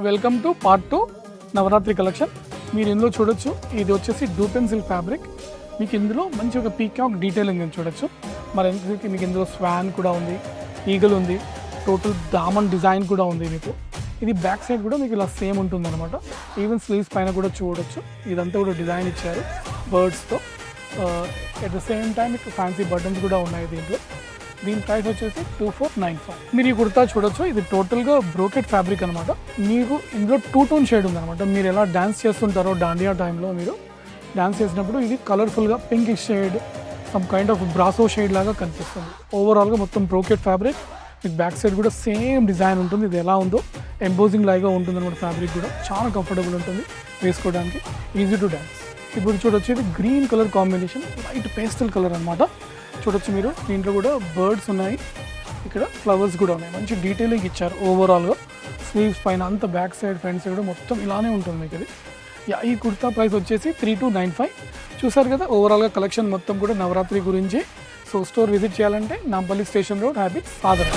Welcome to part 2 Navratri collection. మీరు ఇందులో చూడొచ్చు, ఇది వచ్చేసి డూపెన్ సిల్క్ ఫ్యాబ్రిక్. మీకు ఇందులో మంచి ఒక పీకాక్ డీటెయిలింగ్ అని చూడొచ్చు. మరి మీకు ఇందులో స్వాన్ కూడా ఉంది, ఈగల్ ఉంది, టోటల్ దామన్ డిజైన్ కూడా ఉంది. మీకు ఇది బ్యాక్ సైడ్ కూడా మీకు ఇలా సేమ్ ఉంటుంది అనమాట. ఈవెన్ స్లీవ్స్ పైన కూడా చూడొచ్చు, ఇదంతా కూడా డిజైన్ ఇచ్చారు బర్డ్స్తో. అట్ ద సేమ్ టైం మీకు ఫ్యాన్సీ బటన్స్ కూడా ఉన్నాయి దీంట్లో. దీని ప్రైస్ వచ్చేసి 2495. మీరు ఈ కుర్తా చూడొచ్చు, ఇది టోటల్గా బ్రోకెట్ ఫ్యాబ్రిక్ అనమాట. మీకు ఇందులో 2 టోన్ షేడ్ ఉందన్నమాట. మీరు ఎలా డ్యాన్స్ చేస్తుంటారో దాండియా టైంలో మీరు డ్యాన్స్ చేసినప్పుడు ఇది కలర్ఫుల్గా pink shade, some kind of brasso shade లాగా కనిపిస్తుంది. ఓవరాల్గా మొత్తం బ్రోకెట్ ఫ్యాబ్రిక్. మీకు బ్యాక్ సైడ్ కూడా సేమ్ డిజైన్ ఉంటుంది. ఇది ఎలా ఉందో ఎంబోజింగ్ లాగా ఉంటుంది అనమాట. ఫ్యాబ్రిక్ కూడా చాలా కంఫర్టబుల్ ఉంటుంది వేసుకోవడానికి, ఈజీ టు డ్యాన్స్. ఇప్పుడు చూడొచ్చు, ఇది green colour combination, light pastel colour అనమాట. చూడొచ్చు మీరు, దీంట్లో కూడా బర్డ్స్ ఉన్నాయి, ఇక్కడ ఫ్లవర్స్ కూడా ఉన్నాయి. మంచి డీటెయిలింగ్ ఇచ్చారు ఓవరాల్గా. స్లీవ్స్ పైన అంత బ్యాక్ సైడ్ ఫ్రంట్ సైడ్ కూడా మొత్తం ఇలానే ఉంటుంది మీకు ఇది. ఈ కుర్తా ప్రైస్ వచ్చేసి 3295. చూసారు కదా ఓవరాల్గా కలెక్షన్ మొత్తం కూడా నవరాత్రి గురించి. సో స్టోర్ విజిట్ చేయాలంటే నాంపల్లి స్టేషన్ రోడ్, హ్యాబిట్స్, సాదర్.